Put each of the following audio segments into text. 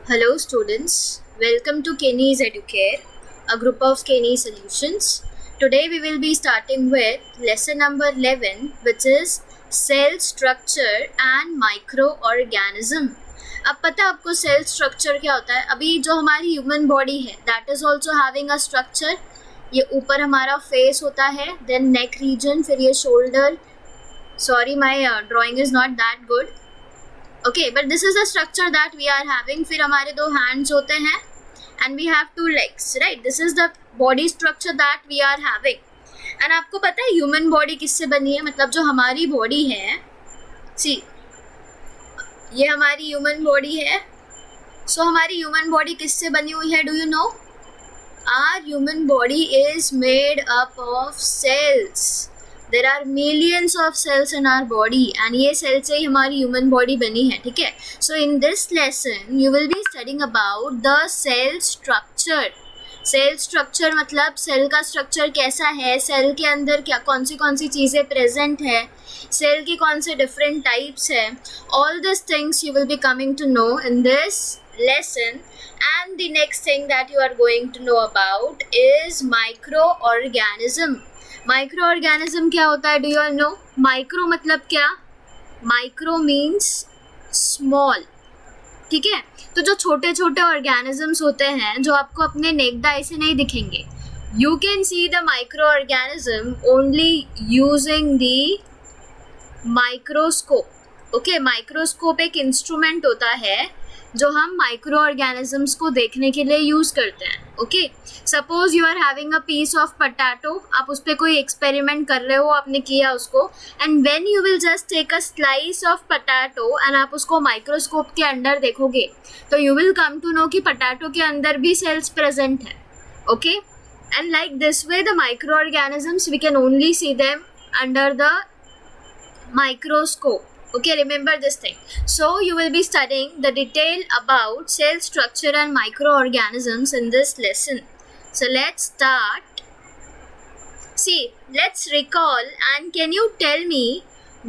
Hello students, welcome to Kenny's Educare, a group of Kenny solutions. Today we will be starting with lesson number 11 which is cell structure and microorganism. अब पता है आपको cell structure क्या होता है? अभी जो हमारी ह्यूमन बॉडी है that is also having a structure. ये ऊपर हमारा फेस होता है, देन नेक रीजन, फिर ये shoulder. Sorry my drawing is not that good. Okay, but this is the structure that we are having. फिर हमारे दो hands होते हैं and we have two legs, right? This is the body structure that we are having. And आपको पता है human body किससे बनी है? मतलब जो हमारी body है, see, ये हमारी human body है. So हमारी human body किससे बनी हुई है? Do you know? Our human body is made up of cells. There are millions of cells in our body and ये cells से ही हमारी human body बनी है, ठीक है? So in this lesson you will be studying about the cell structure. Cell structure मतलब cell का structure कैसा है, सेल के अंदर क्या कौन सी चीज़ें प्रेजेंट है, सेल की कौन से डिफरेंट टाइप्स है. All this things you will be coming to know in this lesson. And the next thing that you are going to know about is microorganism. Microorganism क्या होता है? Do you no? माइक्रो मतलब क्या? Micro means small, ठीक है? तो जो छोटे छोटे ऑर्गेनिजम्स होते हैं जो आपको अपने नेक्ड आई से नहीं दिखेंगे, you can see the micro organism only using the microscope. Okay, microscope एक इंस्ट्रूमेंट होता है जो हम माइक्रो ऑर्गेनिजम्स को देखने के लिए यूज़ करते हैं. Okay, suppose you are having a piece of potato, आप उस पर कोई एक्सपेरिमेंट कर रहे हो, आपने किया उसको, and when you will just take a slice of potato and आप उसको माइक्रोस्कोप के अंदर देखोगे तो you will come to know कि पोटैटो के अंदर भी सेल्स प्रेजेंट है. Okay, and like this way the microorganisms we can only see them under the microscope. Okay, remember this thing. So you will be studying the detail about cell structure and microorganisms in this lesson. So let's start. See, let's recall, and can you tell me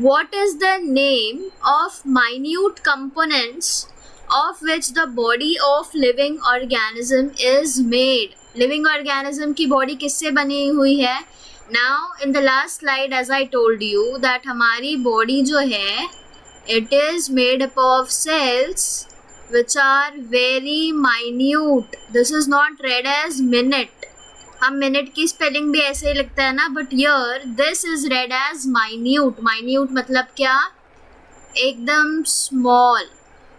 what is the name of minute components of which the body of living organism is made? Living organism की body किससे बनी हुई है? Now in the last slide as I told you that हमारी body जो है it is made up of cells which are very minute. This is not read as minute. हम minute की spelling भी ऐसे ही लिखता है ना, but here this is read as minute. Minute मतलब क्या? एकदम small.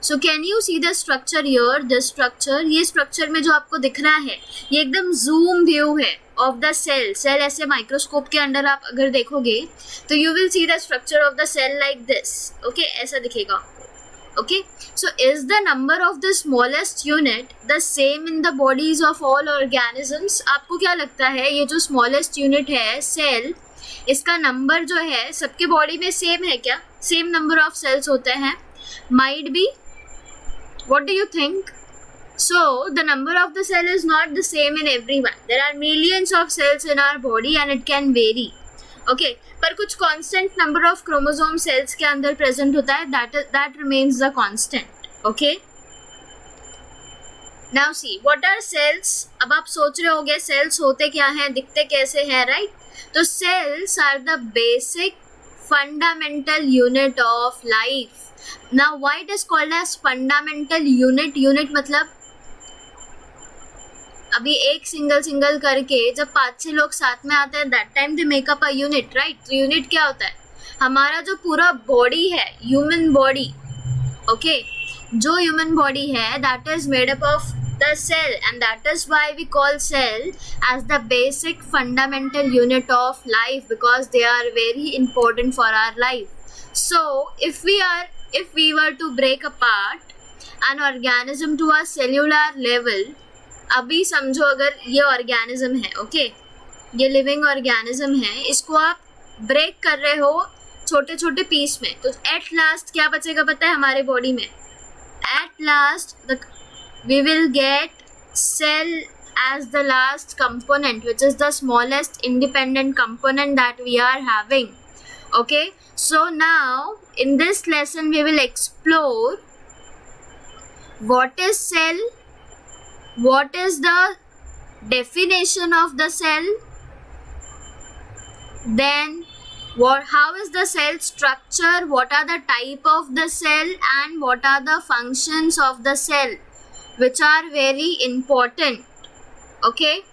So can you see the structure here? This structure, ये structure में जो आपको दिख रहा है ये एकदम zoom view है of the cell. Cell ऐसे माइक्रोस्कोप के अंदर आप अगर देखोगे तो you will see the structure of the cell like this. Okay, ऐसा दिखेगा. Okay, so is the number of the smallest unit the same in the bodies of all organisms? आपको क्या लगता है ये जो smallest unit है cell, इसका नंबर जो है सबके बॉडी में सेम है क्या? सेम नंबर ऑफ सेल्स होते हैं? Might be. What do you think? So the number of the cell is not the same in everyone. There are millions of cells in our body and it can vary. Okay, पर कुछ constant number of chromosome cells के अंदर present होता है, that remains the constant. Okay. Now see, what are cells? अब आप सोच रहे होंगे cells होते क्या हैं, दिखते कैसे हैं, right? तो cells are the basic fundamental unit of life. Now why it is called as fundamental unit? Unit मतलब अभी एक सिंगल करके जब 5-6 लोग साथ में आते हैं that time they make up a unit, right? तो unit क्या होता है? हमारा जो पूरा बॉडी है, human body, okay, जो human body है that is made up of the cell and that is why we call cell as the basic fundamental unit of life because they are very important for our life. So if we were to break apart an organism to a cellular level, अभी समझो अगर ये organism है, okay, ये living organism है, इसको आप break कर रहे हो छोटे छोटे पीस में, तो एट लास्ट क्या बचेगा पता है हमारे बॉडी में? At last we will get cell as the last component, which is the smallest independent component that we are having. Okay, so now in this lesson we will explore What is cell? What is the definition of the cell? Then how is the cell structure? What are the type of the cell and what are the functions of the cell, which are very important. Okay,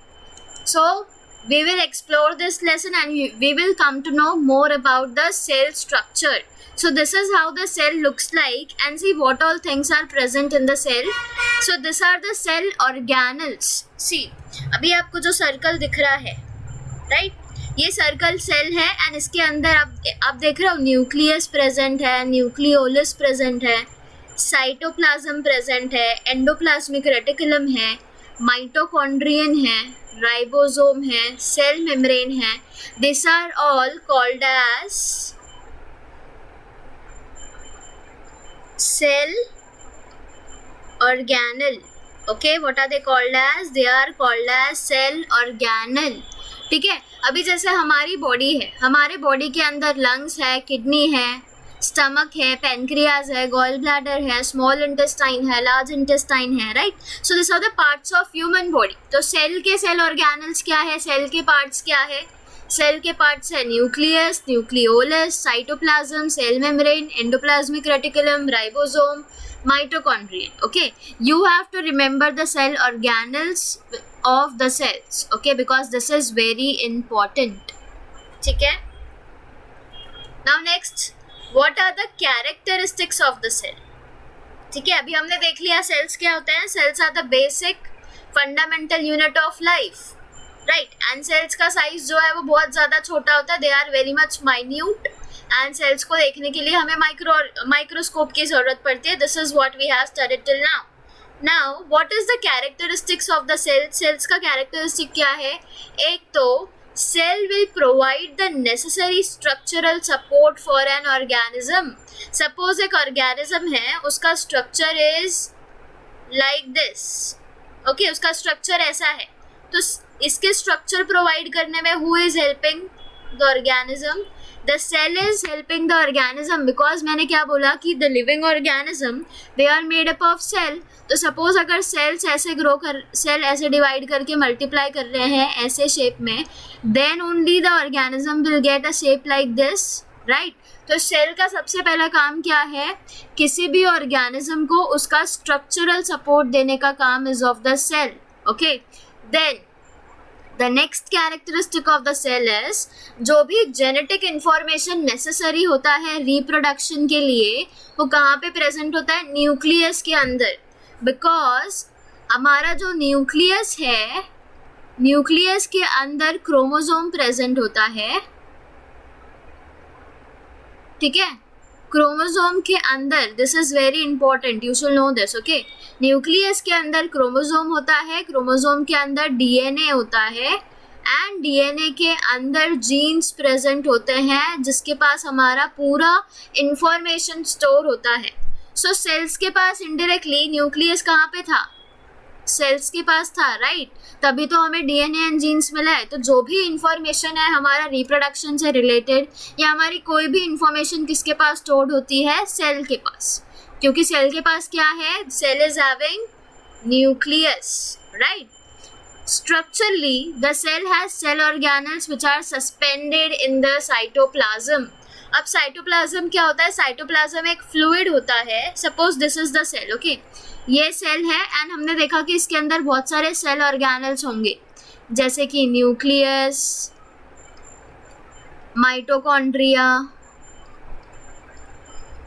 so we will explore this lesson and we will come to know more about the cell structure. So this is how the cell looks like and see what all things are present in the cell. So these are the cell organelles. See, अभी आपको जो circle दिख रहा है, right, ये circle cell है and इसके अंदर आप देख रहे हो न्यूक्लियस प्रेजेंट है, न्यूक्लियोलस प्रेजेंट है, साइटोप्लाज्म प्रेजेंट है, एंडोप्लाज्मिक रेटिकुलम है, माइटोकॉन्ड्रियन है, राइबोसोम है, सेल मेम्ब्रेन है. This are all called as cell organelle. Okay, what are they called as? They are called as cell organelle. ठीक है, अभी जैसे हमारी बॉडी है, हमारे बॉडी के अंदर लंग्स है, किडनी है, स्टमक है, पेनक्रियाज है, गॉल ब्लैडर है, स्मॉल इंटेस्टाइन है, लार्ज इंटेस्टाइन है, right. So this are the parts of human body. तो सेल के सेल ऑर्गेनल्स क्या है, सेल के पार्ट्स क्या है? सेल के पार्ट्स है nucleus, nucleolus, cytoplasm, cell membrane, endoplasmic reticulum, ribosome, mitochondrion. Okay, you have to remember the cell organelles of the cells, okay, because this is very important. ठीक है. Now next, what are the characteristics of the cell? ठीक है, अभी हमने देख लिया cells क्या होते हैं. Cells are the basic fundamental unit of life, right? And cells का size जो है वो बहुत ज़्यादा छोटा होता है. They are very much minute. And cells को देखने के लिए हमें माइक्रोस्कोप की जरूरत पड़ती है. This is what we have studied till now. Now what is the characteristics of the cell? Cells का कैरेक्टरिस्टिक क्या है? एक तो cell will provide the necessary structural support for an organism. Suppose एक ऑर्गेनिज्म है, उसका structure is like this. Okay, उसका structure ऐसा है, तो इसके स्ट्रक्चर प्रोवाइड करने में who is helping? The organism. The cell is helping the organism because मैंने क्या बोला कि the living organism they are made up of cell. तो suppose अगर cells ऐसे cell ऐसे divide करके multiply कर रहे हैं ऐसे shape में, then only the organism will get a shape like this, right? तो cell का सबसे पहला काम क्या है? किसी भी organism को उसका structural support देने का काम is of the cell. Okay, then the next characteristic of the cell is जो भी genetic information necessary होता है reproduction के लिए, वो कहाँ पे present होता है? न्यूक्लियस के अंदर. because हमारा जो न्यूक्लियस है, न्यूक्लियस के अंदर क्रोमोसोम प्रेजेंट होता है. ठीक है, क्रोमोसोम के अंदर, this is very important, you should know this. Okay, nucleus के अंदर क्रोमोसोम होता है, क्रोमोसोम के अंदर डीएनए होता है एंड डीएनए के अंदर जीन्स प्रेजेंट होते हैं जिसके पास हमारा पूरा इंफॉर्मेशन स्टोर होता है. सो सेल्स के पास इनडायरेक्टली न्यूक्लियस कहाँ पे था? सेल्स के पास था, राइट? तभी तो हमें डीएनए एंड जीन्स मिला है. तो जो भी इंफॉर्मेशन है हमारा रिप्रोडक्शन से रिलेटेड या हमारी कोई भी इंफॉर्मेशन किसके पास स्टोर्ड होती है? सेल के पास. क्योंकि सेल के पास क्या है? Cell is having nucleus, right? Structurally, the cell has cell organelles which are suspended in the cytoplasm. अब साइटोप्लाज्म क्या होता है? साइटोप्लाज्म एक फ्लूइड होता है. Suppose this is the cell. Okay, ये सेल है एंड हमने देखा कि इसके अंदर बहुत सारे सेल ऑर्गेनल्स होंगे जैसे कि nucleus, mitochondria,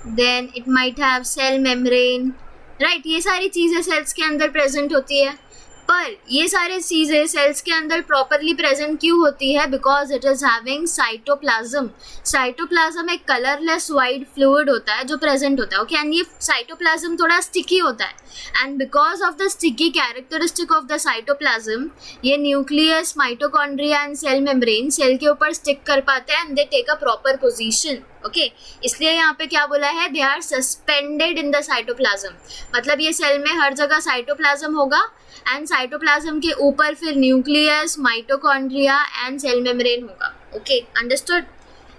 then it might have cell membrane, right? ये सारी चीज़ें सेल्स के अंदर प्रेजेंट होती है. पर ये सारी चीज़ें सेल्स के अंदर प्रॉपरली प्रेजेंट क्यों होती है? Because it is having cytoplasm. Cytoplasm एक कलरलेस वाइट फ्लूइड होता है जो प्रेजेंट होता है. ओके, एंड ये साइटोप्लाज्म थोड़ा स्टिकी होता है and because of the sticky characteristic of the cytoplasm, ये nucleus, mitochondria and cell membrane cell के ऊपर स्टिक कर पाते हैं and they take a proper position. Okay, इसलिए यहाँ पे क्या बोला है? They are suspended in the cytoplasm. मतलब ये सेल में हर जगह साइटोप्लाज्म होगा एंड साइटोप्लाज्म के ऊपर फिर nucleus, mitochondria and cell membrane होगा. Okay, understood?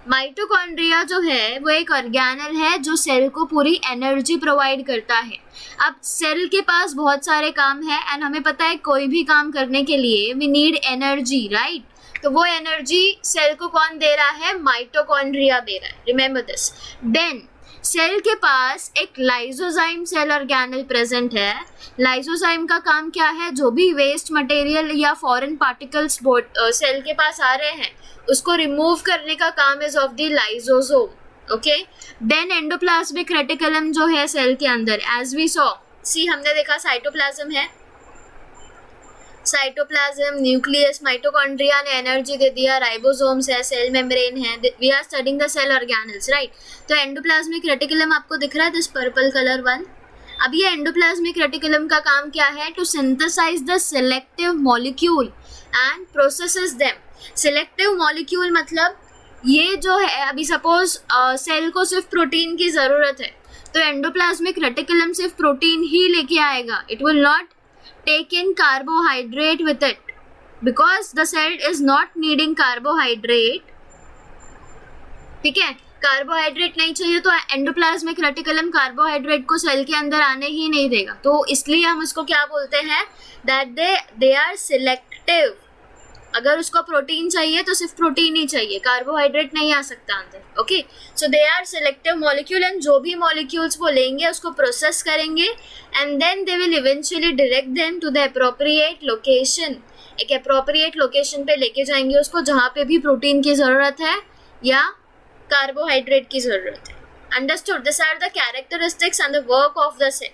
माइटोकॉन्ड्रिया जो है वो एक ऑर्गेनेल है जो सेल को पूरी एनर्जी प्रोवाइड करता है. अब सेल के पास बहुत सारे काम है एंड हमें पता है कोई भी काम करने के लिए वी नीड एनर्जी, राइट? तो वो एनर्जी सेल को कौन दे रहा है? माइटोकॉन्ड्रिया दे रहा है. Remember this. देन सेल के पास एक लाइसोजाइम सेल ऑर्गेनेल प्रेजेंट है. लाइसोजाइम का काम क्या है? जो भी वेस्ट मटेरियल या फॉरेन पार्टिकल्स सेल के पास आ रहे हैं उसको रिमूव करने का काम is of the lysosome. Okay. Then endoplasmic reticulum जो है सेल के अंदर, एज वी सॉ, हमने देखा साइटोप्लाज्म है. साइटोप्लाज्म, न्यूक्लियस, माइटोकॉन्ड्रिया ने एनर्जी दे दिया, राइबोसोम्स है, सेल मेम्ब्रेन है. We are studying the cell organelles, right? तो एंडोप्लाज्मिक रेटिकुलम आपको दिख रहा है, दिस पर्पल कलर वन. अब ये एंडोप्लाज्मिक रेटिकुलम का काम क्या है? To synthesize the selective molecule and processes them. Selective molecule मतलब ये जो है, अभी सपोज सेल को सिर्फ प्रोटीन की ज़रूरत है तो एंडोप्लाज्मिक रेटिकुलम सिर्फ प्रोटीन ही लेके आएगा. It will not take in carbohydrate with it because the cell is not needing carbohydrate. ठीक है, कार्बोहाइड्रेट नहीं चाहिए तो एंडोप्लाज्मिक रेटिकुलम कार्बोहाइड्रेट को सेल के अंदर आने ही नहीं देगा. तो इसलिए हम इसको क्या बोलते हैं? That they are selective. अगर उसको प्रोटीन चाहिए तो सिर्फ प्रोटीन ही चाहिए, कार्बोहाइड्रेट नहीं आ सकता अंदर. Okay. So they are selective molecule and जो भी मॉलिक्यूल्स वो लेंगे उसको प्रोसेस करेंगे and then they will eventually direct them to the appropriate location. एक एप्रोप्रिएट लोकेशन पे लेके जाएंगे उसको जहाँ पे भी प्रोटीन की ज़रूरत है या कार्बोहाइड्रेट की ज़रूरत है. Understood? This are the characteristics and the work of the cell.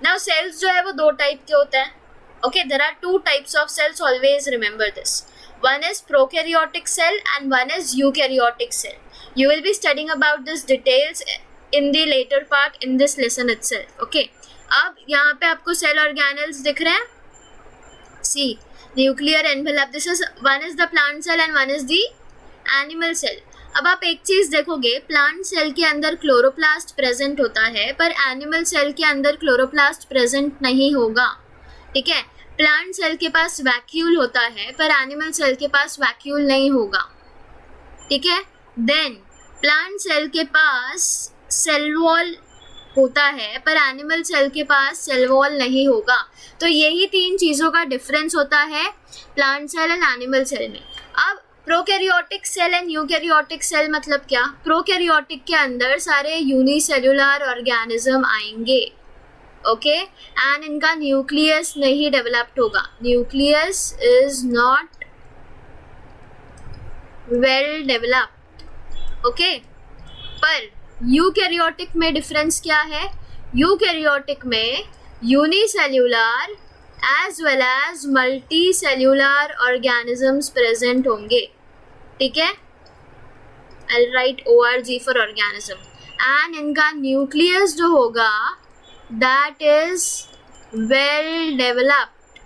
Now cells जो है वो दो टाइप के होते हैं. Okay, there are two types of cells, always remember this. One is prokaryotic cell and one is eukaryotic cell. You will be studying about this details in the later part in this lesson itself. Okay. अब यहाँ पे आपको cell organelles दिख रहे हैं. See, nuclear envelope. This is one is the plant cell and one is the animal cell. अब आप एक चीज़ देखोगे, प्लांट सेल के अंदर क्लोरोप्लास्ट प्रेजेंट होता है पर एनिमल सेल के अंदर क्लोरोप्लास्ट प्रेजेंट नहीं होगा. ठीक है, प्लांट सेल के पास वैक्यूल होता है पर एनिमल सेल के पास वैक्यूल नहीं होगा. ठीक है. देन प्लांट सेल के पास सेल वॉल होता है पर एनिमल सेल के पास सेल वॉल नहीं होगा. तो यही तीन चीज़ों का डिफरेंस होता है plant cell and animal cell में. अब prokaryotic cell and eukaryotic cell मतलब क्या? प्रोकैरियोटिक के अंदर सारे यूनिसेल्युलर ऑर्गेनिज्म आएंगे. ओके. एंड इनका न्यूक्लियस नहीं डेवलप्ड होगा. Nucleus is not well developed. Okay. पर यूकैरियोटिक में डिफरेंस क्या है? यूकैरियोटिक में unicellular as well as multi cellular organisms present होंगे. ठीक है. I write ORG for organism. And इनका न्यूक्लियस जो होगा दैट इज वेल डेवलप्ड.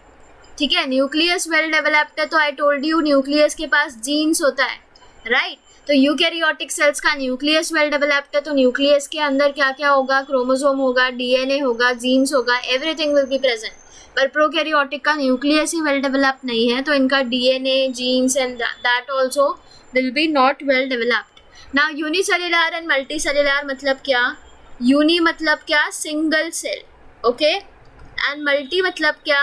ठीक है, न्यूक्लियस वेल डेवलप्ड है तो आई टोल्ड यू न्यूक्लियस के पास जीन्स होता है, राइट? तो यूकैरियोटिक सेल्स का न्यूक्लियस वेल डेवलप्ड है तो न्यूक्लियस के अंदर क्या क्या होगा? क्रोमोसोम होगा, DNA होगा, जीन्स होगा, एवरीथिंग विल बी प्रेजेंट. पर प्रोकैरियोटिक का न्यूक्लियस ही वेल डेवलप्ड नहीं है तो इनका DNA, genes and that also will be not well developed. Now unicellular and multicellular मतलब क्या? यूनी मतलब क्या? Single cell. Okay. And multi मतलब क्या?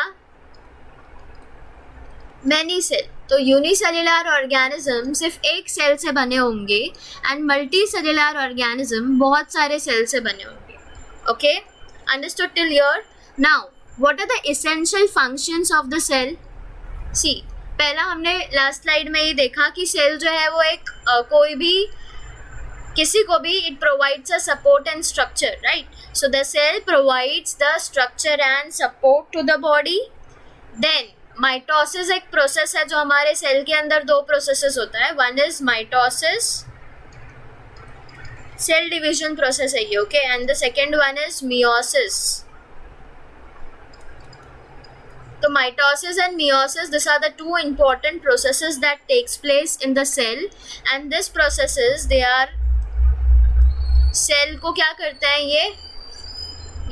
Many cell. तो यूनिसेल्युलर ऑर्गेनिज्म सिर्फ एक सेल से बने होंगे एंड मल्टी सेल्युलर ऑर्गेनिज्म बहुत सारे सेल से बने होंगे. Okay. Understood till here? Now what are the essential functions of the cell? See, पहला हमने लास्ट स्लाइड में ही देखा कि सेल जो है वो एक कोई भी किसी को भी it provides a support and structure, right? So the cell provides the structure and support to the body. Then mitosis एक प्रोसेस है जो हमारे सेल के अंदर दो प्रोसेसेस होता है. One is mitosis, cell division process है ये. Okay. And the second one is meiosis. तो mitosis and meiosis, these are the two important processes that takes place in the cell and this processes they are cell को क्या करते हैं? ये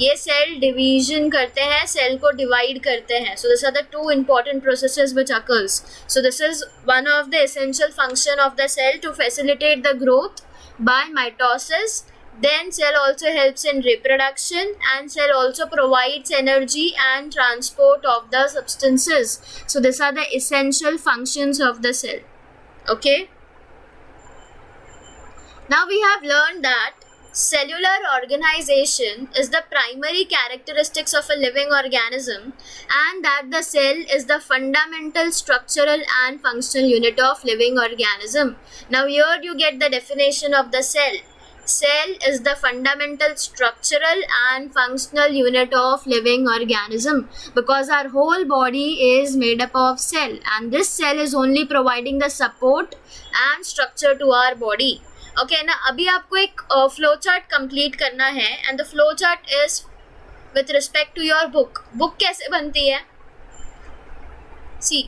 ये cell division करते हैं, सेल को डिवाइड करते हैं. So this are the two important processes which occurs. So this is one of the essential function of the cell to facilitate the growth by mitosis. Then cell also helps in reproduction, and cell also provides energy and transport of the substances. So these are the essential functions of the cell. Okay. Now we have learned that cellular organization is the primary characteristics of a living organism, and that the cell is the fundamental structural and functional unit of living organism. Now here you get the definition of the cell. Cell is the fundamental structural and functional unit of living organism, because our whole body is made up of cell, and this cell is only providing the support and structure to our body. Okay ना. अभी आपको एक flow chart complete करना है, and the flow chart is with respect to your book. Book कैसे बनती है? सी,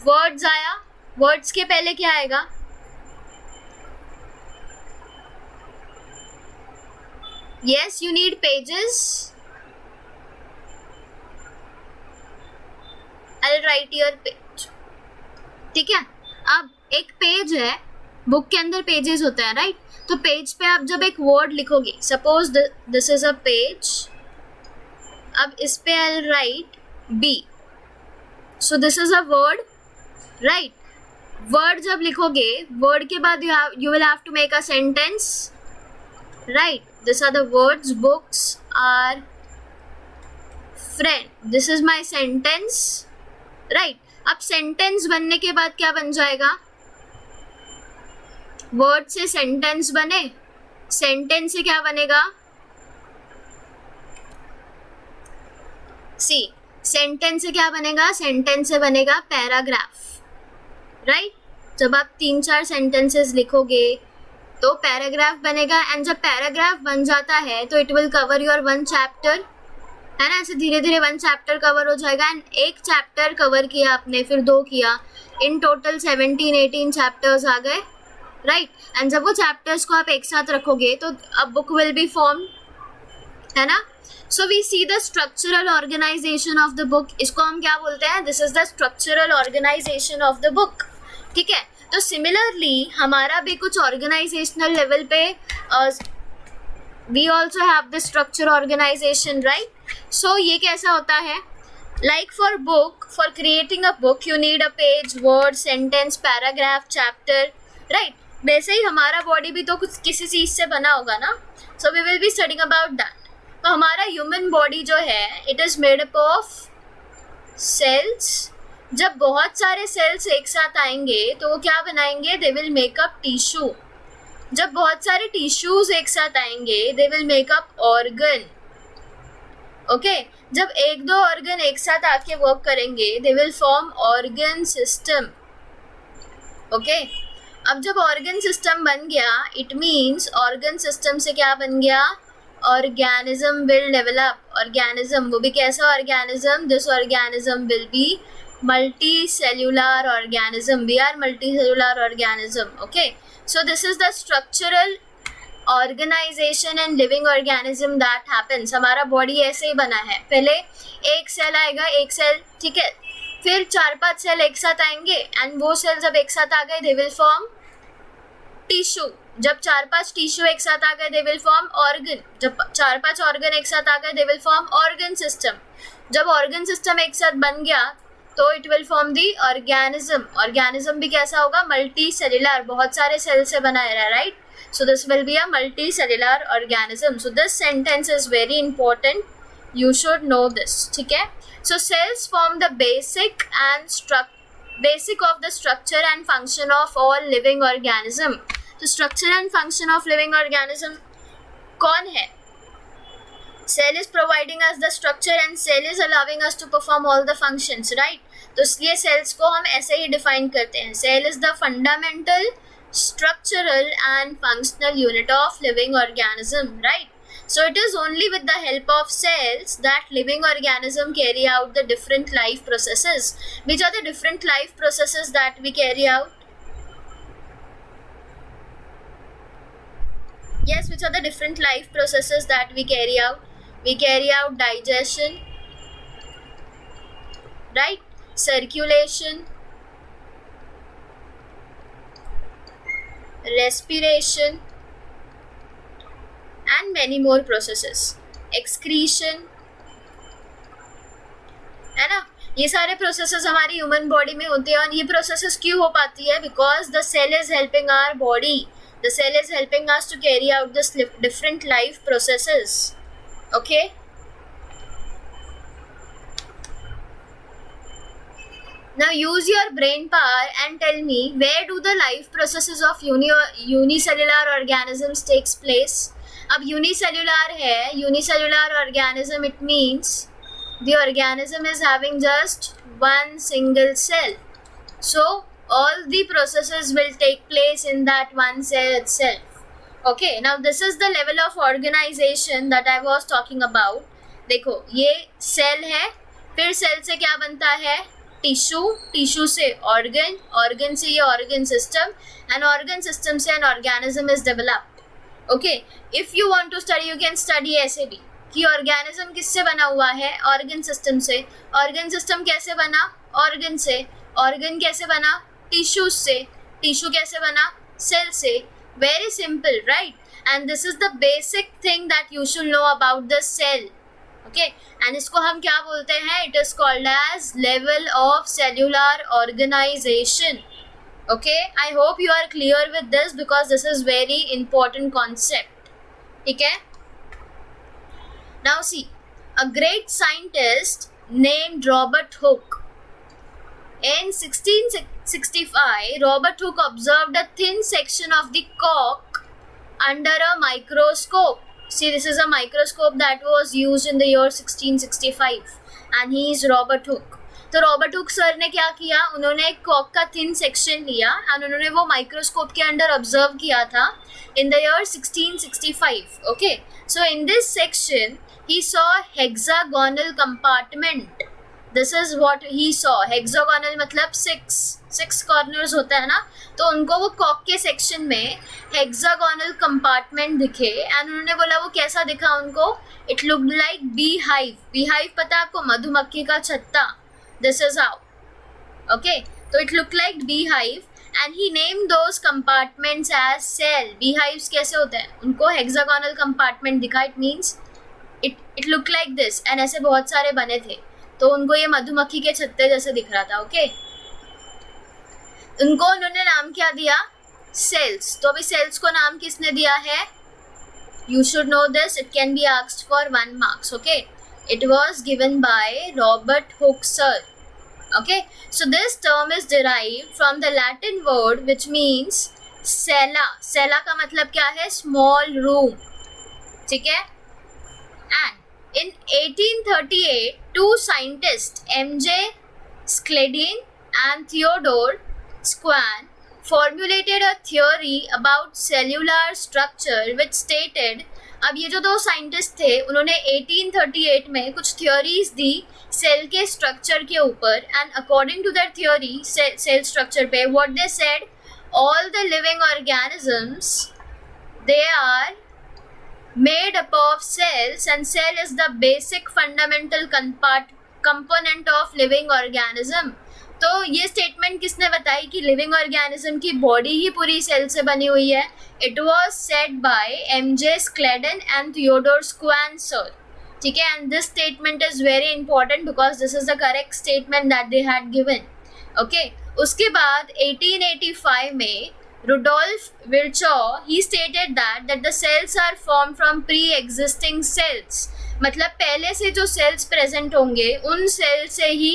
words आया, वर्ड्स के पहले क्या आएगा? Yes, you need pages. I will write your page. ठीक है. अब एक पेज है, बुक के अंदर पेजेस होते हैं, राइट? तो पेज पे आप जब एक वर्ड लिखोगे, suppose this is a page, अब इस पे I write B. So this is a word, right? Word जब लिखोगे, वर्ड के बाद you will have to make a sentence, right? This are the words, books are friend. This is my sentence, right? अब sentence बनने के बाद क्या बन जाएगा? वर्ड से सेंटेंस बने, सेंटेंस से क्या बनेगा? सी, सेंटेंस से क्या बनेगा? सेंटेंस से बनेगा पैराग्राफ, राइट? जब आप 3-4 सेंटेंसेस लिखोगे तो पैराग्राफ बनेगा, एंड जब पैराग्राफ बन जाता है तो it will cover your 1 chapter, है ना? ऐसे धीरे धीरे 1 चैप्टर कवर हो जाएगा, एंड एक चैप्टर कवर किया आपने, फिर 2 किया, इन टोटल 17-18 चैप्टर्स आ गए, राइट? एंड जब वो चैप्टर्स को आप एक साथ रखोगे तो अब बुक विल बी फॉर्म, है ना? So we see the structural organisation of the book. इसको हम क्या बोलते हैं? This is the structural organisation of the book. ठीक है. तो सिमिलरली हमारा भी कुछ ऑर्गेनाइजेशनल लेवल पे we also have the structure organisation, right? So ये कैसा होता है? Like for book, for creating a book you need a page, word, sentence, paragraph, chapter, right? वैसे ही हमारा बॉडी भी तो कुछ किसी चीज़ से बना होगा ना. So we will be studying about that. तो हमारा ह्यूमन बॉडी जो है, it is made up of cells. जब बहुत सारे सेल्स एक साथ आएंगे तो वो क्या बनाएंगे? They will make up tissue. जब बहुत सारे टिश्यूज एक साथ आएंगे they will make up organ. Okay. जब 1-2 ऑर्गन एक साथ आके वर्क करेंगे they will form organ system. Okay. अब जब ऑर्गन सिस्टम बन गया, इट मीन्स ऑर्गन सिस्टम से क्या बन गया? Organism will develop. ऑर्गेनिज्म, वो भी कैसा organism? This organism will be multicellular organism. We are multicellular organism. Okay. So this is the structural organization and living organism that happens. हमारा body ऐसे ही बना है. पहले एक सेल आएगा, एक सेल, ठीक है, फिर 4-5 सेल एक साथ आएंगे, एंड वो सेल जब एक साथ आ गए दे विल फॉर्म टिश्यू. जब 4-5 टिश्यू एक साथ आ गए दे विल फॉर्म ऑर्गन. जब 4-5 ऑर्गन एक साथ आ गए they will form organ system. जब ऑर्गन सिस्टम एक साथ बन गया तो it will form the organism. Organism भी कैसा होगा? मल्टी सेल्युलर, बहुत सारे सेल से बना है, right? So this will be a multi cellular organism. So this sentence is very important, you should know this. ठीक है. So cells form the basic of the structure and function of all living organism. तो structure and function of living organism कौन है? Cell is providing us the structure and cell is allowing us to perform all the functions, right? तो इसलिए cells को हम ऐसे ही define करते हैं. Cell is the fundamental, structural and functional unit of living organism, right? So it is only with the help of cells that living organism carry out the different life processes. Which are the different life processes that we carry out? Yes, which are the different life processes that we carry out? we carry out digestion, right? Circulation, respiration, and many more processes. Excretion, है ना? ये सारे processes हमारी human body में होते हैं. और ये प्रोसेसेस क्यों हो पाती है? Because the cell is helping our body, the cell is helping us to carry out this different life processes. Okay, now use your brain power and tell me, where do the life processes of unicellular organisms takes place? अब unicellular है, unicellular organism, it means the organism is having just one single cell, so all the processes will take place in that one cell itself. Okay, now this is the level of organization that I was talking about. देखो, ये cell है, फिर cell से क्या बनता है? Tissue, tissue से organ, organ से ये organ system, and organ system से an organism is developed. Okay, if you want to study, you can study ऐसे भी कि ऑर्गेनिज्म किससे बना हुआ है? ऑर्गन सिस्टम से. ऑर्गन सिस्टम कैसे बना? ऑर्गन से. ऑर्गन कैसे बना? टिश्यू से. टिश्यू कैसे बना? सेल से. Very simple, right? And this is the basic thing that you should know about the cell. Okay, and इसको हम क्या बोलते हैं? It is called as level of cellular organization. Okay, I hope you are clear with this because this is very important concept. ठीक है? Now see, a great scientist named Robert Hooke. In 1665, Robert Hooke observed a thin section of the cork under a microscope. See, this is a microscope that was used in the year 1665, and he is Robert Hooke. तो Robert Hooke sir ने क्या किया? उन्होंने एक Kock का thin section लिया और उन्होंने वो माइक्रोस्कोप के अंडर ऑब्जर्व किया था in the year 1665. Okay, so in this section he saw hexagonal compartment. This is what he saw. Hexagonal मतलब six corners होता है ना, तो उनको वो कॉक के सेक्शन में hexagonal compartment दिखे एंड उन्होंने बोला वो कैसा दिखा उनको? It looked like beehive. Beehive पता है आपको? मधुमक्खी का छत्ता. This is how. Okay, so it looked like beehive and he named those compartments as cell. Beehives कैसे होते हैं? उनको hexagonal compartment दिखा. It means it looked like this and ऐसे बहुत सारे बने थे, तो उनको ये मधुमक्खी के छत्ते जैसे दिख रहा था. ओके, उनको उन्होंने नाम क्या दिया? सेल्स. तो अभी सेल्स को नाम किसने दिया है? You should know this. It can be asked for 1 marks. Okay, it was given by Robert Hooke sir. Okay, so this term is derived from the Latin word which means cella. Cella का मतलब क्या है? Small room. ठीक है? And in 1838, two scientists, M.J. Schleiden and Theodore Schwann, formulated a theory about cellular structure which stated, अब ये जो दो साइंटिस्ट थे उन्होंने 1838 में कुछ थ्योरीज दी सेल के स्ट्रक्चर के ऊपर, and according to that theory cell structure पे what they said, all the living organisms they are made up of cells and cell is the basic fundamental component of living organism. तो ये statement किसने बताई कि living organism की body ही पूरी cell से बनी हुई है? It was said bye M.J. Schleiden and Theodore Schwann sir. ठीक है, and this statement is very important because this is the correct statement that they had given. Okay, उसके बाद 1885 में Rudolf Virchow, he stated that the cells are formed from pre-existing cells. मतलब पहले से जो cells present होंगे उन cells से ही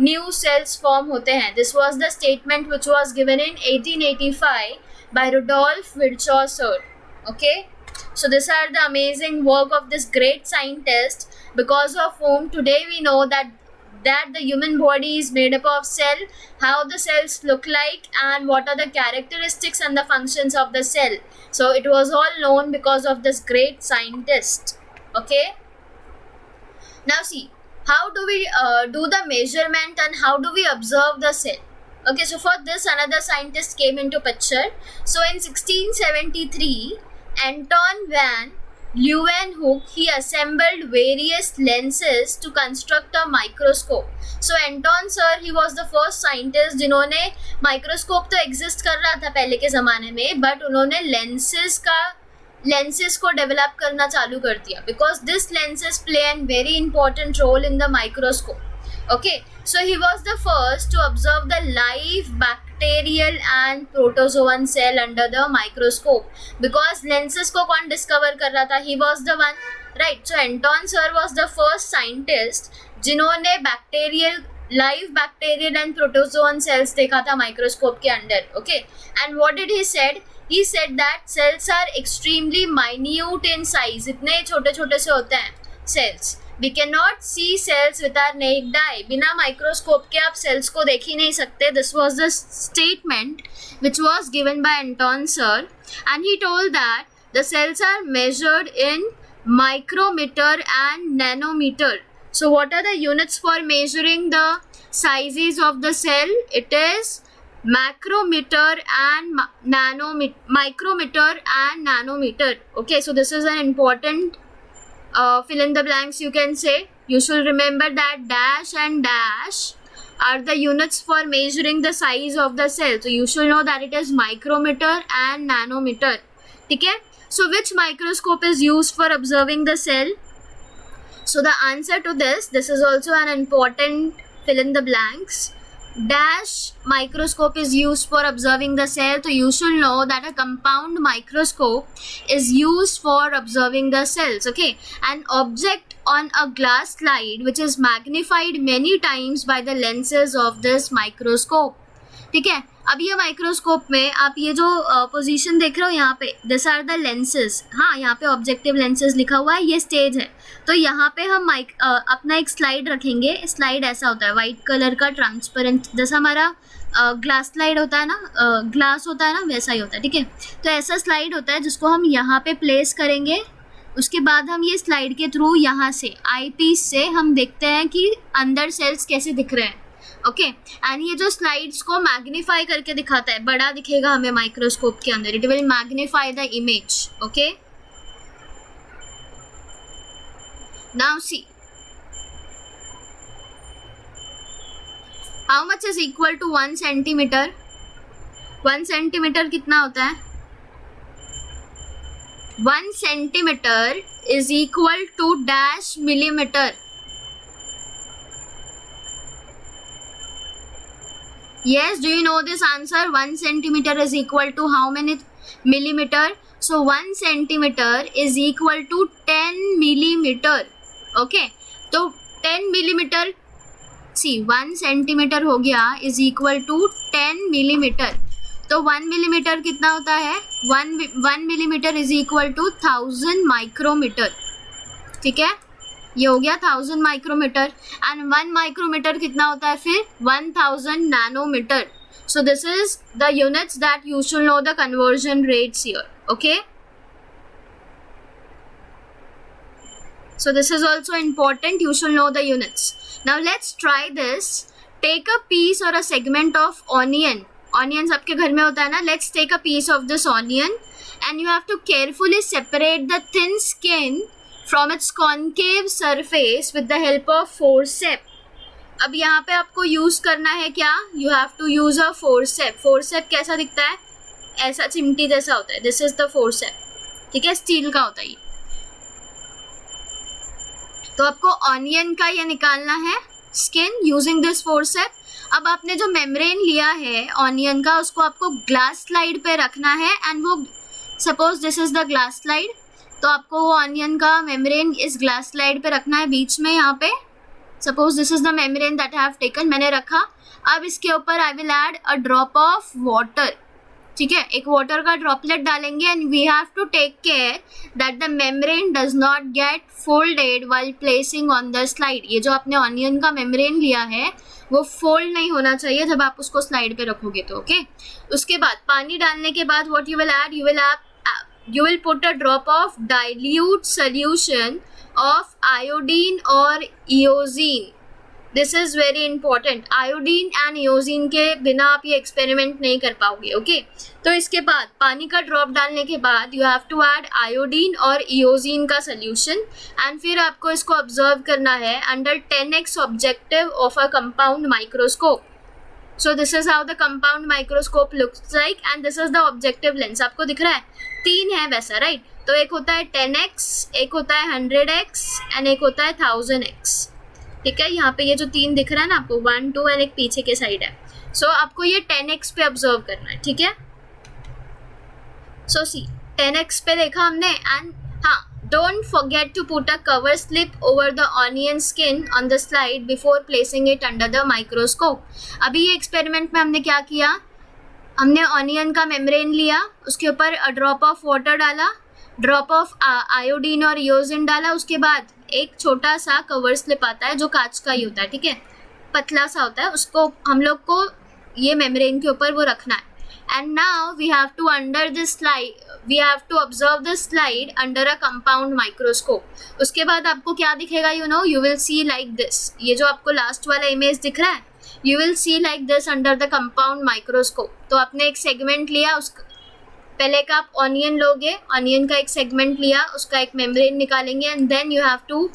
new cells form होते हैं. This was the statement which was given in 1885 by Rudolf Virchow sir. Okay, so these are the amazing work of this great scientist because of whom today we know that the human body is made up of cell, how the cells look like and what are the characteristics and the functions of the cell. So it was all known because of this great scientist. Okay, now see, how do we do the measurement and how do we observe the cell? Okay, so for this another scientist came into picture. So in 1673, Anton van Leeuwenhoek, he assembled various lenses to construct a microscope. So Anton sir, he was the first scientist जिन्होंने microscope तो exist कर रहा था पहले के ज़माने में, but उन्होंने lenses को डेवलप करना चालू कर दिया, because this lenses play a very important role in the microscope. Okay, so he was the first to observe the live bacterial and protozoan cell under the microscope, because lenses को कौन discover कर रहा था? He was the one, right? So Anton sir was the first scientist जिन्होंने live bacterial and protozoan cells देखा था microscope के अंदर. Okay, and what did he said? He said that cells are extremely minute in size. इतने छोटे छोटे से होते हैं cells. We cannot see cells with our naked eye. बिना माइक्रोस्कोप के आप सेल्स को देख ही नहीं सकते. This was the statement which was given by Anton sir, and he told that the cells are measured in micrometer and nanometer. So what are the units for measuring the sizes of the cell? It is macrometer and micrometer and nanometer. Okay, so this is an important fill in the blanks, you can say. You should remember that dash and dash are the units for measuring the size of the cell. So you should know that it is micrometer and nanometer. Okay? So which microscope is used for observing the cell? So the answer to this is also an important fill in the blanks. Dash microscope is used for observing the cell. So you should know that a compound microscope is used for observing the cells. Okay, an object on a glass slide which is magnified many times by the lenses of this microscope. ठीक है, अब ये microscope में आप ये जो position देख रहे हो यहाँ पे, दिस आर द लेंसेज. हाँ, यहाँ पे ऑब्जेक्टिव लेंसेज लिखा हुआ है, ये स्टेज है. तो यहाँ पे हम अपना एक स्लाइड रखेंगे. स्लाइड ऐसा होता है वाइट कलर का ट्रांसपेरेंट, जैसा हमारा ग्लास स्लाइड होता है ना, ग्लास होता है ना, वैसा ही होता है. ठीक है, तो ऐसा स्लाइड होता है जिसको हम यहाँ पे प्लेस करेंगे. उसके बाद हम ये स्लाइड के थ्रू यहाँ से आई पीस से हम देखते हैं कि अंदर सेल्स कैसे दिख रहे हैं. ओके, एंड ये जो स्लाइड्स को मैग्नीफाई करके दिखाता है, बड़ा दिखेगा हमें माइक्रोस्कोप के अंदर. It will magnify the image. Okay, now see how much is equal to 1 centimetre. 1 centimetre कितना होता है? 1 centimetre is equal to dash millimetre. Yes, do you know this answer? 1 centimeter is equal to how many millimeter? So 1 centimeter is equal to 10 millimeter. Okay, तो 10 millimeter, see 1 centimeter हो गया is equal to 10 millimeter. तो 1 millimeter कितना होता है? 1 millimeter is equal to 1000 micrometer. ठीक है, ये हो गया 1000 माइक्रोमीटर. एंड 1 माइक्रोमीटर कितना होता है फिर? 1000 nanometre. So this is the units that you should know the conversion rates here. Okay, so this is also important, you should know the units. Now let's try this. Take a piece or a segment of onion सबके घर में होता है ना. Let's take a piece of this onion and you have to carefully separate the thin skin from its concave surface with the help of forceps. अब यहाँ पे आपको यूज करना है क्या? You have to use a forceps. forceps कैसा दिखता है? ऐसा चिमटी जैसा होता है. This is the forceps. ठीक है, स्टील का होता है ये. तो आपको ऑनियन का ये निकालना है स्किन यूजिंग दिस forceps. अब आपने जो मेम्ब्रेन लिया है ऑनियन का, उसको आपको ग्लास स्लाइड पे रखना है. एंड वो suppose this is the glass slide, तो आपको वो ऑनियन का मेम्ब्रेन इस ग्लास स्लाइड पे रखना है बीच में. यहाँ पे suppose this is the membrane that I have taken, मैंने रखा. अब इसके ऊपर I will add a drop of water. ठीक है, एक वाटर का ड्रॉपलेट डालेंगे. And we have to take care that the membrane does not get folded while placing on the slide. ये जो आपने ऑनियन का मेम्ब्रेन लिया है वो फोल्ड नहीं होना चाहिए जब आप उसको स्लाइड पे रखोगे तो. ओके, उसके बाद पानी डालने के बाद what you will add? You will put a drop of dilute solution of iodine or eosine. This is very important. Iodine and eosine के बिना आप ये एक्सपेरिमेंट नहीं कर पाओगे. ओके तो इसके बाद पानी का ड्रॉप डालने के बाद you have to add iodine और इयोजीन का सोल्यूशन एंड फिर आपको इसको ऑब्जर्व करना है under 10x objective of a compound microscope. So this is how the compound microscope looks like and this is the objective lens. आपको दिख रहा है 3 है वैसा, राइट? तो एक होता है 10x, एक होता है 100x एंड एक होता है 1000x. ठीक है, यहाँ पे ये जो 3 दिख रहा है ना आपको 1, 2 एंड एक पीछे के साइड है. सो आपको ये 10x पे ऑब्जर्व करना है. ठीक है, सो सी 10x पे देखा हमने. एंड हाँ, don't forget to put a cover slip over the onion skin on the slide before placing it under the microscope. अभी ये एक्सपेरिमेंट में हमने क्या किया, हमने ऑनियन का मेम्ब्रेन लिया, उसके ऊपर अ ड्रॉप ऑफ वाटर डाला, ड्रॉप ऑफ आयोडीन और इयोजिन डाला, उसके बाद एक छोटा सा कवर स्लिप आता है जो कांच का ही होता है. ठीक है, पतला सा होता है, उसको हम लोग को ये मेम्ब्रेन के ऊपर वो रखना है. And now we have to observe the slide under a compound microscope. उसके बाद आपको क्या दिखेगा, you will see like this. ये जो आपको लास्ट वाला इमेज दिख रहा है, you will see like this under the compound microscope. तो आपने एक सेगमेंट लिया, उसका पहले का आप ऑनियन लोगे, ऑनियन का एक सेगमेंट लिया, उसका एक मेम्ब्रेन निकालेंगे and then you have to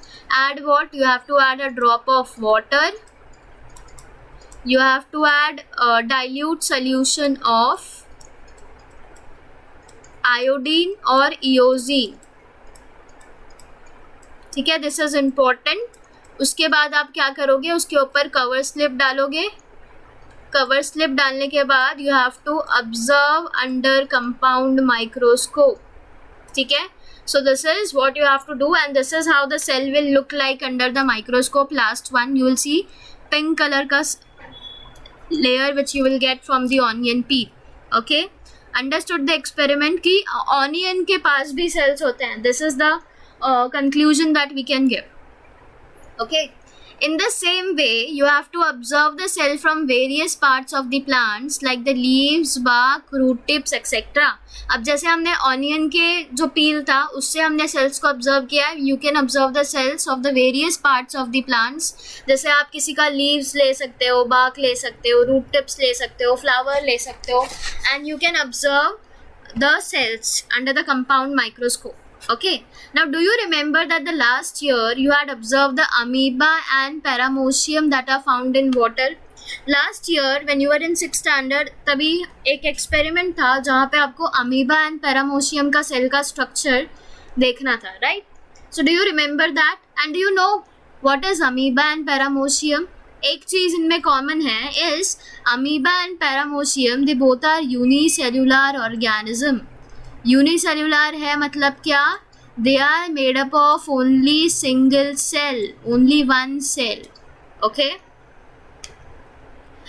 add what? You have to add a drop of water. You have to add a dilute solution of iodine और इयोजीन. ठीक है, दिस इज इम्पोर्टेंट. उसके बाद आप क्या करोगे, उसके ऊपर कवर स्लिप डालोगे. कवर स्लिप डालने के बाद you have to observe under compound microscope. ठीक है, so this is what you have to do and this is how the cell will look like under the microscope. Last one, you will see pink color का layer which you will get from the onion peel. Okay, understood the experiment कि onion के पास भी cells होते हैं. This is the conclusion that we can give. Okay, in the same way you have to observe the cell from various parts of the plants like the leaves, bark, root tips etc. अब जैसे हमने onion के जो पील था उससे हमने sales को observe किया है. You can observe the cells of the various parts of the plants. जैसे आप किसी का लीव्स ले सकते हो, बार्क ले सकते हो, रूट टिप्स ले सकते हो, फ्लावर ले सकते हो and you can observe the sales under the compound microscope. Okay, now do you remember that the last year you had observed the amoeba and paramecium that are found in water? Last year when you were in 6th standard तभी एक experiment था जहाँ पे आपको amoeba and पैरामोशियम का cell का structure देखना था, right? So do you remember that and do you know what is amoeba and paramecium? एक चीज़ इनमें कॉमन है is amoeba and paramecium they both are unicellular organism. Unicellular है मतलब क्या, they are made up of only single cell, only one cell. Okay,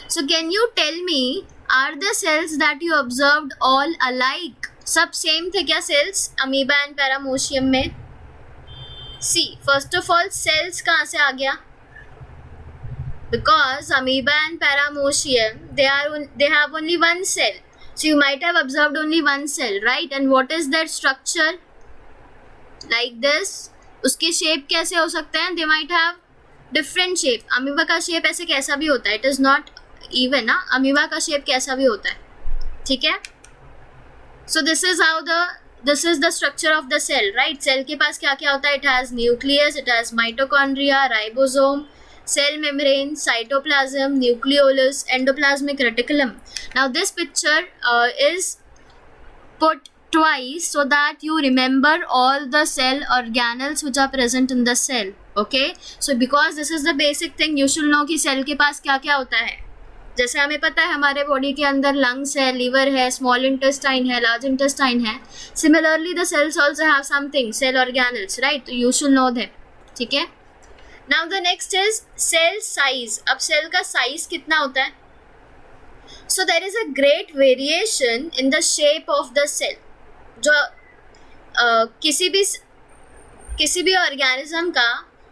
so can you tell me are the cells that you observed all alike? सब same थे क्या cells amoeba and पैरामोशियम में? See first of all cells कहाँ से आ गया? Because amoeba and paramecium they have only one cell. So you might have observed only one cell, right? And what is their structure? Like this. उसके shape कैसे हो सकते हैं? They might have different shape. Amoeba का shape ऐसे कैसा भी होता है, it is not even ना. अमीबा का शेप कैसा भी होता है, ठीक है? So this is the structure of the cell, right? Cell के पास क्या क्या होता है? It has nucleus, it has mitochondria, ribosome, cell membrane, cytoplasm, nucleolus, endoplasmic reticulum. Now this picture is put twice so that you remember all the cell organelles which are present in the cell. Okay, so because this is the basic thing, you should know कि cell के पास क्या क्या होता है. जैसे हमें पता है हमारे बॉडी के अंदर लंग्स है, लीवर है, स्मॉल इंटेस्टाइन है, लार्ज इंटेस्टाइन है. Similarly the cells also have something, cell organelles, right? तो you should know them. ठीक है. Now the next is cell size. अब सेल का साइज कितना होता है? So there is a great variation in the shape of the cell. जो किसी भी ऑर्गेनिज्म का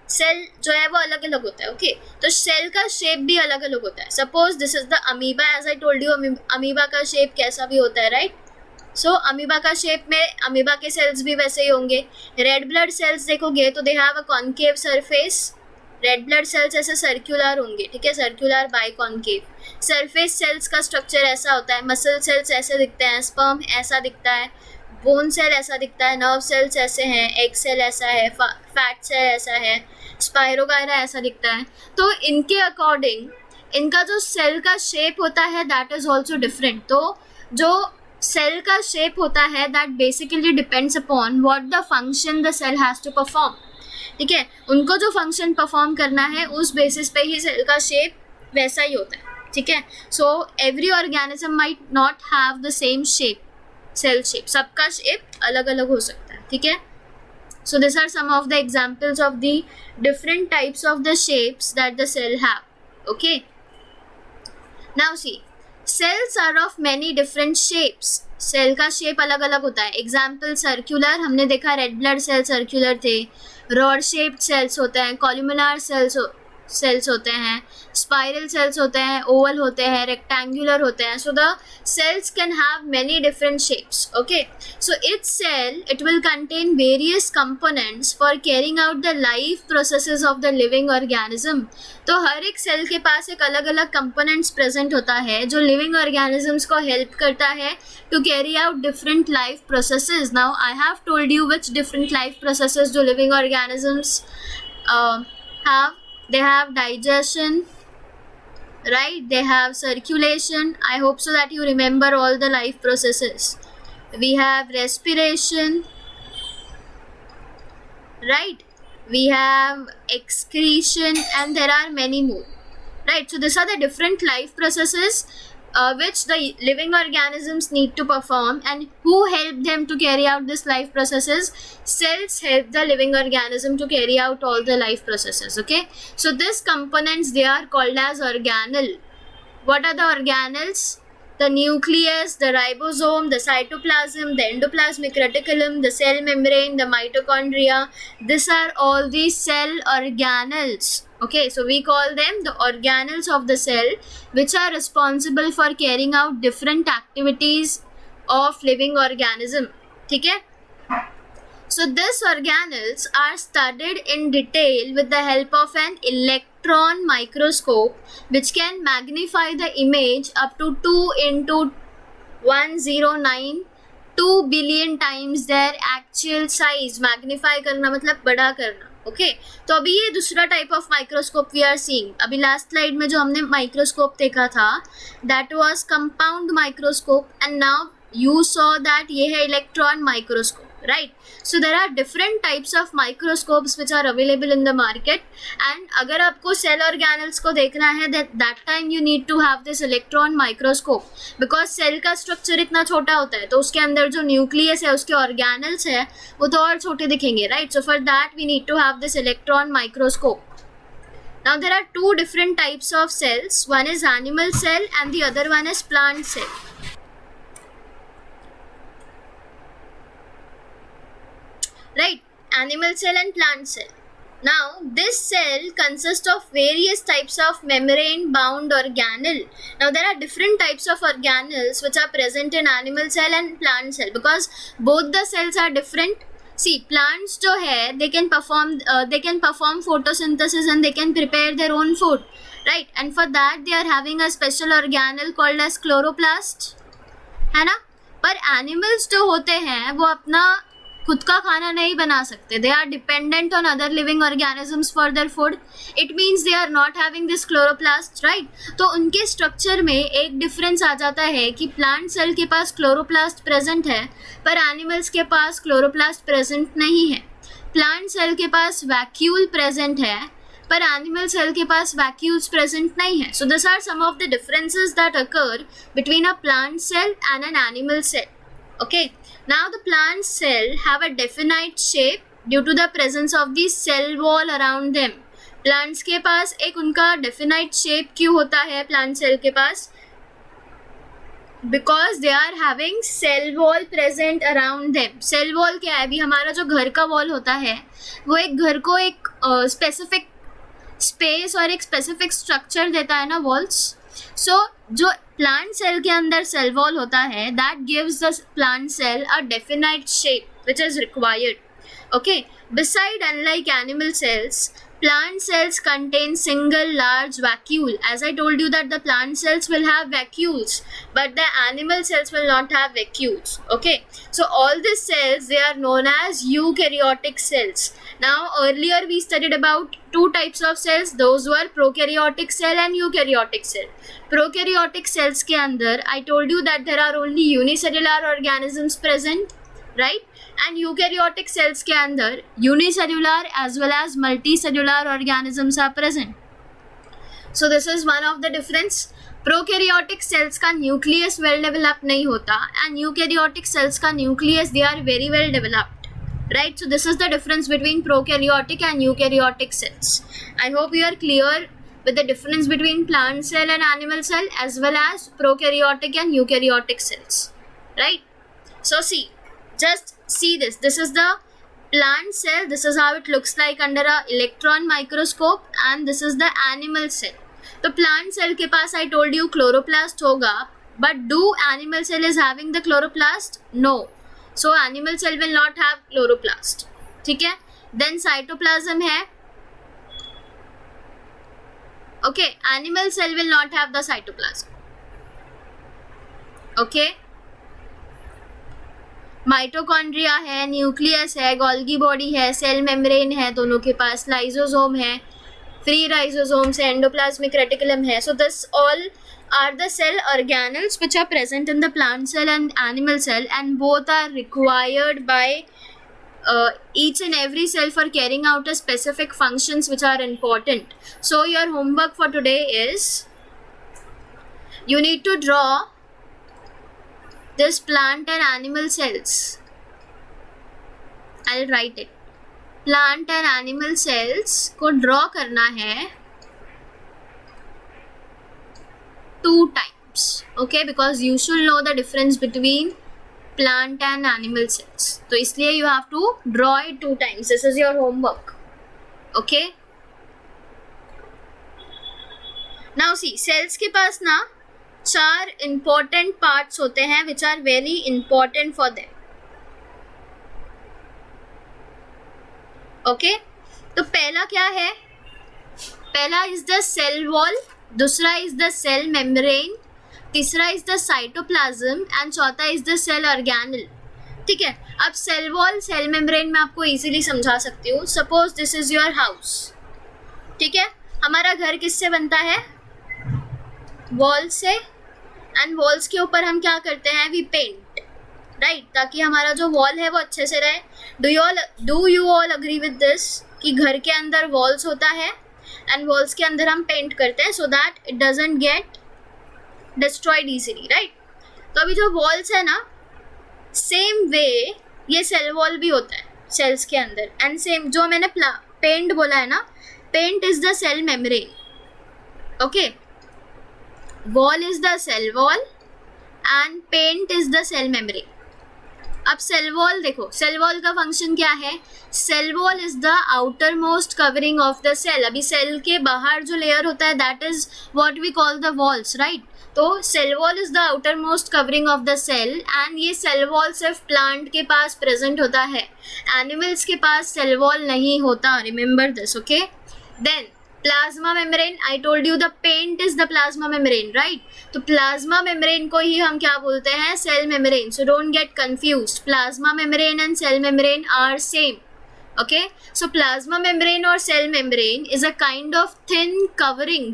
सेल जो है वो अलग अलग होता है. ओके, तो सेल का शेप भी अलग अलग होता है. Suppose this is the amoeba, as I told you amoeba का शेप कैसा भी होता है, राइट? सो अमीबा का शेप में अमीबा के सेल्स भी वैसे ही होंगे. रेड ब्लड सेल्स देखोगे तो they have a concave surface, red blood cells ऐसे सर्कुलर होंगे, ठीक है, सर्कुलर बाइकॉन्केव। सरफेस सेल्स का स्ट्रक्चर ऐसा होता है, मसल सेल्स ऐसे दिखते हैं, स्पर्म ऐसा दिखता है, बोन सेल ऐसा दिखता है, नर्व सेल्स ऐसे हैं, एग सेल ऐसा है, फैट सेल ऐसा है, स्पायरोगायरा ऐसा दिखता है। तो इनके अकॉर्डिंग इनका जो सेल का शेप होता है दैट इज ऑल्सो डिफरेंट। तो जो सेल का शेप होता है that basically depends upon what the function the cell has to perform, ठीक है, उनको जो फंक्शन परफॉर्म करना है उस बेसिस पे ही सेल का शेप वैसा ही होता है, ठीक है। So every organism might not have the same shape, cell shape, सबका शेप अलग अलग हो सकता है, ठीक है। So this are some of the examples of the different types of the shapes that the cell have, okay. Now see, cells are of many different shapes, cell का shape अलग अलग होता है। एग्जाम्पल सर्कुलर, हमने देखा red blood cell circular थे, rod shaped sales होते हैं, कॉलमुनार सेल्स होते हैं, स्पाइरल सेल्स होते हैं, ओवल होते हैं, रेक्टेंगुलर होते हैं। So the cells can have many different shapes, okay. So each cell, it will contain various components for carrying out the life processes of the living organism. तो हर एक cell के पास एक अलग अलग कंपोनेंट्स प्रेजेंट होता है जो लिविंग ऑर्गेनिजम्स को हेल्प करता है to carry out different life processes. Now I have told you which different life processes जो living organisms have. They have digestion, right, they have circulation. I hope so that you remember all the life processes. We have respiration, right, we have excretion, and there are many more, right. So these are the different life processes which the living organisms need to perform, and who help them to carry out this life processes? Cells help the living organism to carry out all the life processes, okay. So these components, they are called as organelle. What are the organelles? The nucleus, the ribosome, the cytoplasm, the endoplasmic reticulum, the cell membrane, the mitochondria. These are all the cell organelles, okay. So we call them the organelles of the cell, which are responsible for carrying out different activities of living organism, ठीक है। So these organelles are studied in detail with the help of an electron microscope, which can magnify the image up to 2 into 109 2 billion times their actual size. Magnify करना मतलब बड़ा करना, okay. तो अभी ये दूसरा type of microscope we are seeing. अभी last slide में जो हमने माइक्रोस्कोप देखा था that was compound microscope, and now you saw that ये है electron microscope, right. So there are different types of microscopes which are available in the market, and अगर आपको cell organelles को देखना है that time you need to have this electron microscope, because cell का structure इतना छोटा होता है तो उसके अंदर जो nucleus है उसके organelles है वो तो और छोटे दिखेंगे, right. So for that we need to have this electron microscope. Now there are two different types of cells, one is animal cell and the other one is plant cell, right, animal cell and plant cell. Now this cell consists of various types of membrane bound organelle. Now there are different types of organelles which are present in animal cell and plant cell, because both the cells are different. See, plants जो है they can perform photosynthesis and they can prepare their own food, right, and for that they are having a special organelle called as chloroplast, है ना। पर animals जो होते हैं वो अपना खुद का खाना नहीं बना सकते, they are dependent on other living organisms for their food, it means they are not having this chloroplast, right. तो उनके स्ट्रक्चर में एक डिफरेंस आ जाता है कि प्लांट सेल के पास क्लोरोप्लास्ट प्रेजेंट है पर एनिमल्स के पास क्लोरोप्लास्ट प्रेजेंट नहीं है। प्लांट सेल के पास वैक्यूल प्रेजेंट है पर एनिमल सेल के पास वैक्यूल्स प्रेजेंट नहीं है। So this are some of the differences that occur between a plant cell and an animal cell, okay. Now the plant cell have a definite shape due to the presence of the cell wall around them. Plants के पास एक उनका definite shape क्यों होता है plant cell के पास? Because they are having cell wall present around them. Cell wall क्या है? अभी हमारा जो घर का wall होता है वो एक घर को एक specific space और एक specific structure देता है ना walls. So जो प्लांट सेल के अंदर सेल वॉल होता है that gives the plant cell a definite shape which is required, okay. Beside, unlike animal cells, Plant cells contain single large vacuole. As I told you that the plant cells will have vacuoles, but the animal cells will not have vacuoles. Okay, so all these cells, they are known as eukaryotic cells. Now earlier we studied about two types of cells. Those were prokaryotic cell and eukaryotic cell. Prokaryotic cells के अंदर I told you that there are only unicellular organisms present, right? And eukaryotic cells के अंदर unicellular as well as multicellular organisms are present. So this is one of the difference. Prokaryotic cells का nucleus well developed नहीं होता and eukaryotic cells का nucleus they are very well developed, right? So this is the difference between prokaryotic and eukaryotic cells. I hope you are clear with the difference between plant cell and animal cell as well as prokaryotic and eukaryotic cells, right? So see, just see this. This is the plant cell. This is how it looks like under a electron microscope, and this is the animal cell. तो plant cell के पास I told you chloroplast होगा, but do animal cell is having the chloroplast? No. So animal cell will not have chloroplast. ठीक है? Then cytoplasm है. Okay, animal cell will not have the cytoplasm. Okay. Mitochondria है, nucleus है, Golgi body है, cell membrane है, दोनों के पास lysosome है, फ्री राइजोसोम्स है, एंडोप्लाज्मिक रेटिकुलम है. So this all are the cell organelles which are present in the plant cell and animal cell, and both are required by each and every cell for carrying out a specific functions which are important. So your homework for today is you need to draw this plant and animal cells. I'll write it. Plant and animal cells को draw करना है 2 times. Okay, because you should know the difference between plant and animal cells. तो इसलिए you have to draw it 2 times. This is your homework. Okay. Now see, cells के पास ना 4 important parts होते हैं which are very important for them. Okay. तो पहला क्या है? पहला is the cell wall, दूसरा is the cell membrane, तीसरा is the cytoplasm and चौथा is the cell organelle. ठीक है. अब cell wall, cell membrane मैं आपको easily समझा सकती हूँ. Suppose this is your house. ठीक है. हमारा घर किससे बनता है? वॉल से, एंड वॉल्स के ऊपर हम क्या करते हैं? वी पेंट, राइट, ताकि हमारा जो वॉल है वो अच्छे से रहे. Do you all agree with this कि घर के अंदर वॉल्स होता है एंड वॉल्स के अंदर हम पेंट करते हैं so that it doesn't get destroyed easily, right. तो अभी जो वॉल्स है ना, सेम वे ये सेल वॉल भी होता है सेल्स के अंदर, एंड सेम जो मैंने पेंट बोला है ना, paint is the cell membrane. Okay, wall is the cell wall and paint is the cell membrane. अब सेल वॉल देखो, सेल वॉल का फंक्शन क्या है? Cell wall is the outer most covering of the cell. अभी cell के बाहर जो layer होता है that is what we call the walls, right. तो cell wall is the outer most covering of the cell, and ये cell wall सिर्फ plant के पास प्रेजेंट होता है, एनिमल्स के पास सेल वॉल नहीं होता. Remember this. Okay. Then plasma membrane, I told you the paint is the plasma membrane, right. तो प्लाज्मा मेम्ब्रेन को ही हम क्या बोलते हैं? Cell membrane. So don't get confused. Plasma membrane and cell membrane are same. Okay. So plasma membrane और cell membrane is a kind of thin covering.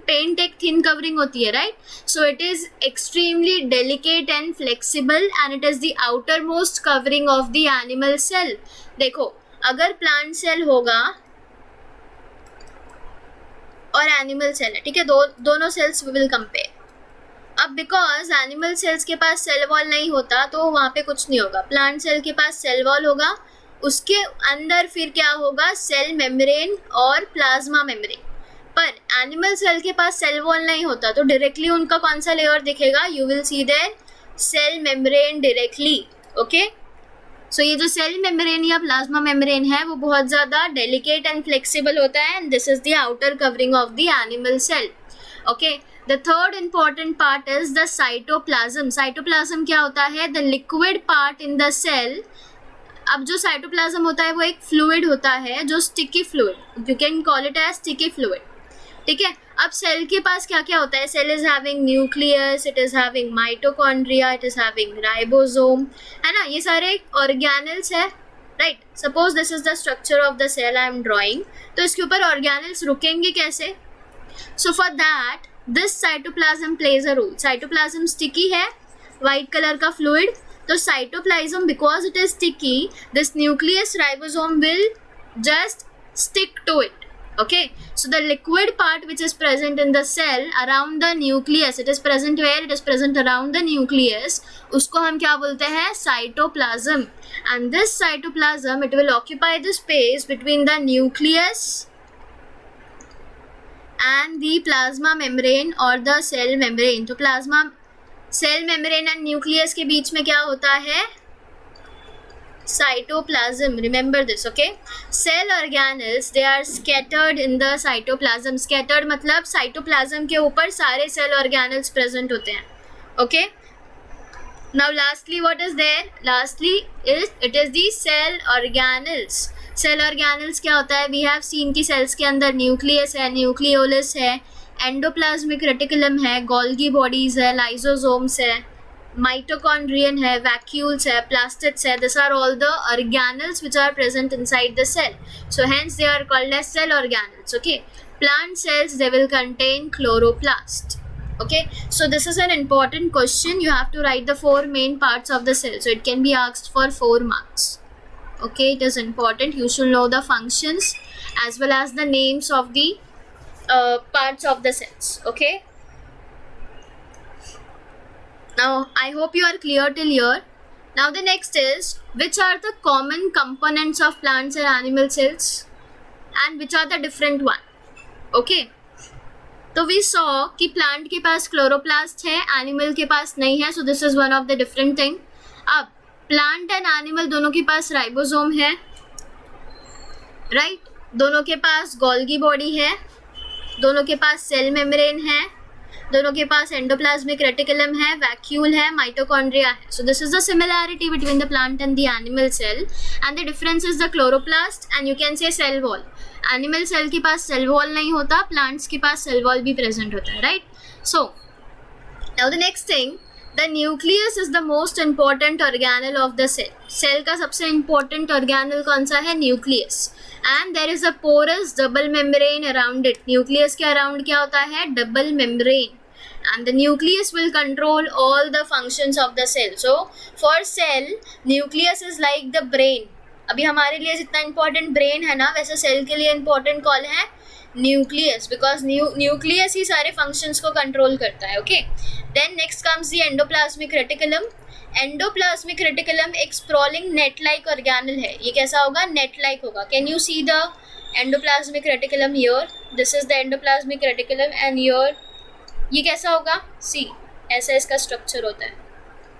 Paint एक thin covering होती है, right. So it is extremely delicate and flexible and it is the outer most covering of the animal cell. देखो, अगर plant cell होगा और animal cell है, ठीक है, दोनों सेल्स वी विल कंपेयर. अब बिकॉज एनिमल सेल्स के पास सेल वॉल नहीं होता तो वहाँ पे कुछ नहीं होगा. प्लांट सेल के पास सेल वॉल होगा, उसके अंदर फिर क्या होगा? सेल मेम्ब्रेन और प्लाज्मा मेम्ब्रेन. पर एनिमल सेल के पास सेल वॉल नहीं होता तो डायरेक्टली उनका कौन सा लेयर दिखेगा? You will see there cell membrane directly. Okay. So ये जो सेल मेम्ब्रेन या प्लाज्मा मेम्ब्रेन है वो बहुत ज़्यादा डेलिकेट एंड फ्लेक्सिबल होता है, and this is the outer covering of the animal cell. Okay. The third important part is the cytoplasm. Cytoplasm क्या होता है? The liquid part in the cell अब जो साइटोप्लाज्म होता है वो एक फ्लूइड होता है, जो sticky fluid, you can call it as sticky fluid, ठीक है। अब सेल के पास क्या क्या होता है? Cell is having nucleus, it is having mitochondria, it is having ribosome, है ना, ये सारे ऑर्गेनल्स है, right. Suppose this is the structure of the cell I am drawing, तो इसके ऊपर ऑर्गेनल्स रुकेंगे कैसे? So for that this cytoplasm plays a role. Cytoplasm sticky है, वाइट कलर का फ्लूइड, तो cytoplasm because it is sticky, this nucleus ribosome will just stick to it. Okay, so the liquid part which is present in the cell around the nucleus, it is present where? It is present around the nucleus. उसको हम क्या बोलते हैं? Cytoplasm. And this cytoplasm, it will occupy the space between the nucleus and the plasma membrane or the cell membrane. तो plasma, cell membrane and nucleus के बीच में क्या होता है? Cytoplasm. Remember this, okay? Cell organelles, they are scattered in the cytoplasm. Scattered मतलब cytoplasm के ऊपर सारे cell organelles present होते हैं, okay? Now lastly what is there? Lastly it is the cell organelles. Cell organelles क्या होता है? We have seen कि cells के अंदर nucleus है, nucleolus है, endoplasmic reticulum है, Golgi bodies है, lysosomes है, माइटोकॉन्ड्रियन है, वैक्यूल्स है, प्लास्टिड्स है. This are all the organelles which are present inside the cell. So hence they are called as cell organelles. Okay, plant cells, they will contain chloroplast. Okay, so this is an important question. You have to write the 4 main parts of the cell, so it can be asked for 4 marks. Okay, it is important. You should know the functions as well as the names of the parts of the cells. Okay, now I hope you are clear till here. Now the next is, which are the common components of plants and animal cells and which are the different one. Okay, तो we saw कि plant के पास chloroplast है, animal के पास नहीं है, so this is one of the different thing. अब plant and animal दोनों के पास ribosome है, right? दोनों के पास Golgi body है, दोनों के पास cell membrane है, दोनों के पास एंडोप्लाज्मिक रेटिकुलम है, वैक्यूल है, माइटोकॉन्ड्रिया है. So this is the similarity between the plant and the animal cell, and the difference is the chloroplast and you can say cell wall. Animal cell के पास cell wall नहीं होता, plants के पास cell wall भी present होता है, right? So now the next thing, the nucleus is the most important organelle of the cell. Cell का सबसे इंपॉर्टेंट ऑर्गेनल कौन सा है? Nucleus. And there is a porous double membrane around it. Nucleus के around क्या होता है? Double membrane. And the nucleus will control all the functions of the cell. So for cell, nucleus is like the brain. अभी हमारे लिए जितना important brain है ना, वैसे cell के लिए important कौन है? Nucleus, because nucleus ही सारे functions को control करता है. Okay, then next comes the endoplasmic reticulum. Endoplasmic reticulum एक sprawling net-like organelle है. ये कैसा होगा? Net-like होगा. Can you see the endoplasmic reticulum here? This is the endoplasmic reticulum and here ये कैसा होगा? सी, ऐसा इसका स्ट्रक्चर होता है.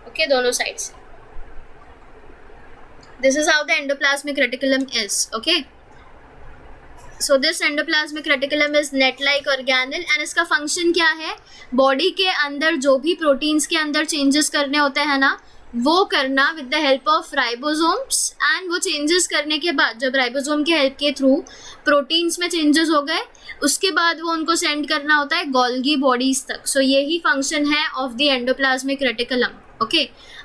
ओके, दोनों साइड से. This is how the endoplasmic reticulum is. Okay, so this endoplasmic reticulum is net like organelle and इसका फंक्शन क्या है? बॉडी के अंदर जो भी प्रोटीन्स के अंदर चेंजेस करने होते हैं ना, वो करना with the help of ribosomes. And वो चेंजेस करने के बाद, जब राइबोसोम के हेल्प के थ्रू प्रोटीन्स में चेंजेस हो गए, उसके बाद वो उनको सेंड करना होता है गोल्गी बॉडीज तक. सो यही फंक्शन है of the endoplasmic reticulum. Okay,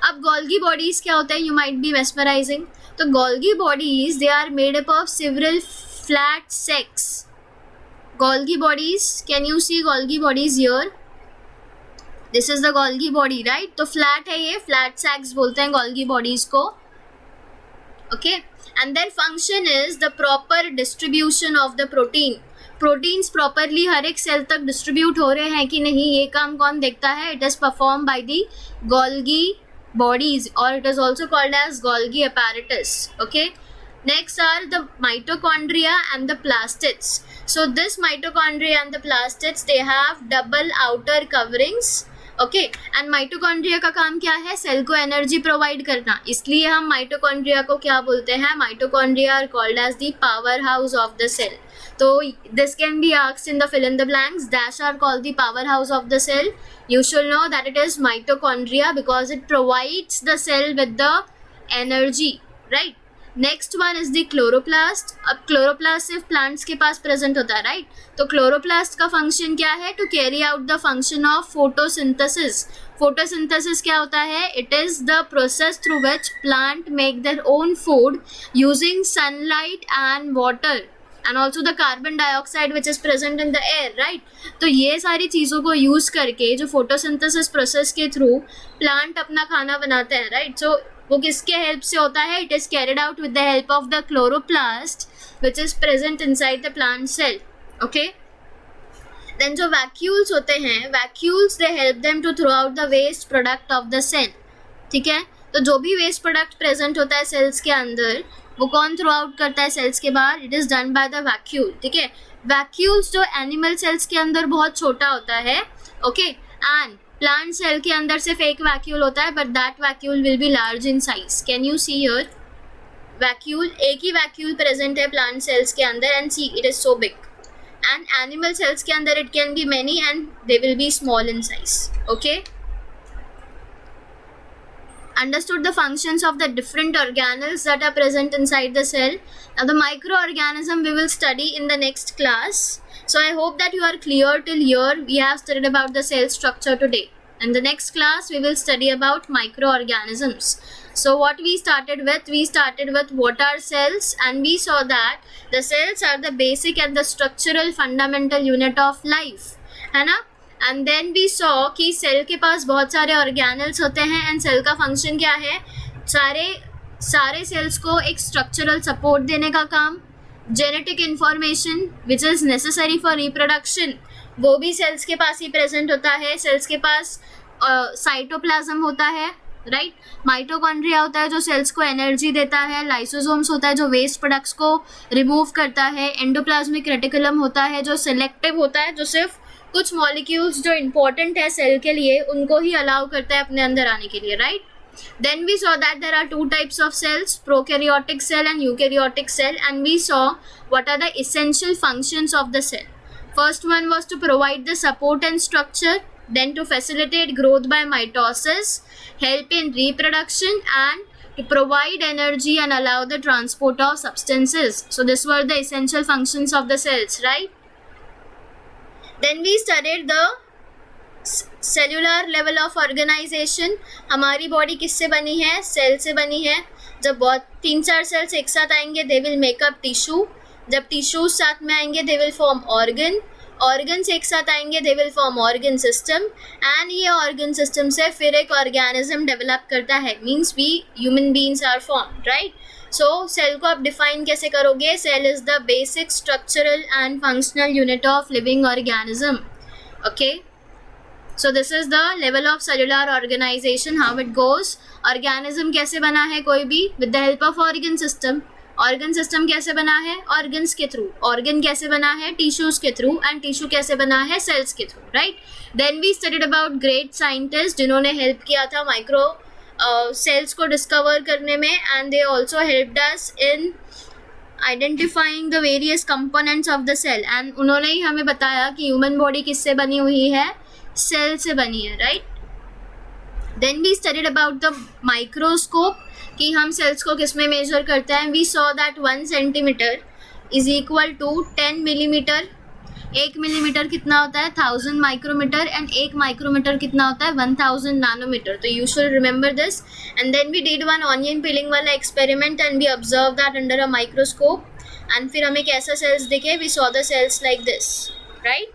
अब गोल्गी बॉडीज क्या होता है? You might be mesmerising. तो Golgi bodies, they are made up of several flat sacs. Golgi bodies, can you see Golgi bodies here? This is the Golgi body, right? तो flat है ये, flat sacs बोलते हैं Golgi bodies को. Okay, and their function is the proper distribution of the protein. Proteins properly हर एक cell तक distribute हो रहे हैं कि नहीं, ये काम कौन देखता है? It is perform by the Golgi bodies और it is also called as Golgi apparatus. Okay, next are the mitochondria and the plastids. So this mitochondria and the plastids, they have double outer coverings. Okay, and mitochondria का काम क्या है? Cell को energy provide करना. इसलिए हम mitochondria को क्या बोलते हैं? Mitochondria are called as the power house of the cell. तो this can be asked in the fill in the blanks. Dash are called the powerhouse of the cell. You should know that it is mitochondria because it provides the cell with the energy, right? Next one is the chloroplast. अब chloroplast सिर्फ plants के पास present होता है, right? तो chloroplast का function क्या है? To carry out the function of photosynthesis. Photosynthesis क्या होता है? It is the process through which plant make their own food using sunlight and water and also the carbon dioxide which is present in the air, right? तो ये सारी चीज़ों को use करके जो फोटोसिंथेसिस प्रोसेस के थ्रू प्लांट अपना खाना बनाते हैं, राइट? सो वो किसके हेल्प से होता है? It is carried out with the help of the chloroplast which is present inside the plant cell. Okay, then जो वैक्यूल्स होते हैं, vacuoles they help them to throw out the waste product of the cell. ठीक है, तो जो भी waste product present होता है सेल्स के अंदर, वो कौन थ्रो आउट करता है सेल्स के बाहर? It is done by the vacuole. ठीक है, वैक्यूल्स जो एनिमल सेल्स के अंदर बहुत छोटा होता है, ओके, एंड प्लांट सेल के अंदर सिर्फ एक वैक्यूल होता है, but that vacuole will be large in size. Can you see here? Vacuole, एक ही वैक्यूल प्रेजेंट है प्लांट सेल्स के अंदर, and see it is so big. And animal cells के अंदर it can be many and they will be small in size. Okay, understood the functions of the different organelles that are present inside the cell. Now the microorganism we will study in the next class. So I hope that you are clear till here. We have studied about the cell structure today. In the next class we will study about microorganisms. So what we started with what are cells, and we saw that the cells are the basic and the structural fundamental unit of life, है ना? And then we saw कि cell के पास बहुत सारे organelles होते हैं, and cell का function क्या है? सारे सेल्स को एक स्ट्रक्चरल सपोर्ट देने का काम, genetic information which is necessary for reproduction, वो भी सेल्स के पास ही प्रेजेंट होता है. सेल्स के पास साइटोप्लाज्म होता है, राइट? माइटोकॉन्ड्रिया होता है जो सेल्स को एनर्जी देता है. लाइसोसोम्स होता है जो वेस्ट प्रोडक्ट्स को रिमूव करता है. एंडोप्लाज्मिक रेटिकुलम होता है जो सिलेक्टिव होता है, जो सिर्फ कुछ मॉलिक्यूल्स जो इंपॉर्टेंट है सेल के लिए उनको ही अलाउ करता है अपने अंदर आने के लिए, right? Then we saw that there are two types of cells, prokaryotic cell and eukaryotic cell, and we saw what are the essential functions of the cell. First one was to provide the support and structure, then to facilitate growth by mitosis, help in reproduction, and to provide energy and allow the transport of substances. So this were the essential functions of the cells, right? Then we studied the cellular level of organization. हमारी body किससे बनी है? Cell से बनी है. जब बहुत 3-4 sales एक साथ आएंगे they will make up tissue. जब टिश्यूज साथ में आएंगे they will form organ. Organs एक साथ आएंगे they will form organ system, and ये organ system से फिर एक organism डेवलप करता है, means we human beings are formed, right? So cell को आप define कैसे करोगे? Cell is the basic structural and functional unit of living organism. Okay, so this is the level of cellular organization, how it goes. Organism कैसे बना है कोई भी? With the help of organ system. Organ system कैसे बना है? Organs के through. Organ कैसे बना है? टिश्यूज के थ्रू. एंड टिश्यू कैसे बना है? सेल्स के through, right? Then we studied about great scientist जिन्होंने हेल्प किया था माइक्रो सेल्स को डिस्कवर करने में, and they also helped us in identifying the various components of the cell. And उन्होंने ही हमें बताया कि ह्यूमन बॉडी किससे बनी हुई है? सेल से बनी है, right? Then we studied about the microscope कि हम सेल्स को किस में मेजर करते हैं. We saw that 1 centimetre is equal to 10 millimetre. 1 millimetre कितना होता है? 1000 माइक्रोमीटर. एंड 1 माइक्रोमीटर कितना होता है? 1000 नैनोमीटर. तो you should remember this. And then we did one onion peeling वाला experiment, and we observe that under a microscope. And फिर हमें कैसा सेल्स दिखे? We saw the cells like this, right?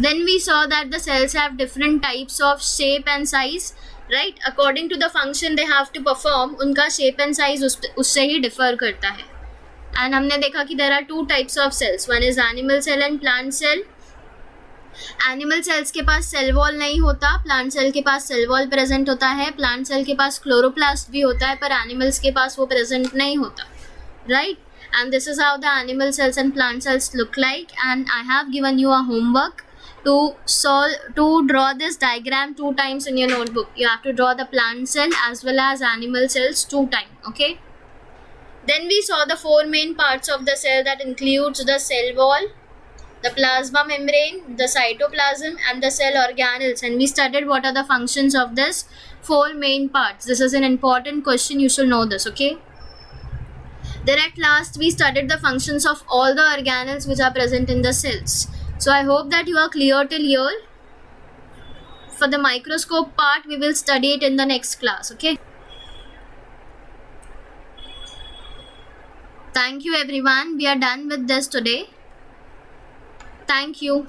Then we saw that the cells have different types of shape and size, right? According to the function they have to perform, उनका shape and size उससे ही differ करता है. And हमने देखा कि there are 2 types of cells. One is animal cell and plant cell. Animal cells के पास cell wall नहीं होता, plant cell के पास cell wall present होता है. Plant cell के पास chloroplast भी होता है, पर animals के पास वो present नहीं होता, right? And this is how the animal cells and plant cells look like. And I have given you a homework to draw this diagram 2 times in your notebook. You have to draw the plant cell as well as animal cells 2 times, okay? Then we saw the 4 main parts of the cell, that includes the cell wall, the plasma membrane, the cytoplasm, and the cell organelles. And we studied what are the functions of this four main parts. This is an important question, you should know this, okay? Then at last we studied the functions of all the organelles which are present in the cells. So I hope that you are clear till here. For the microscope part, we will study it in the next class, okay? Thank you everyone. We are done with this today. Thank you.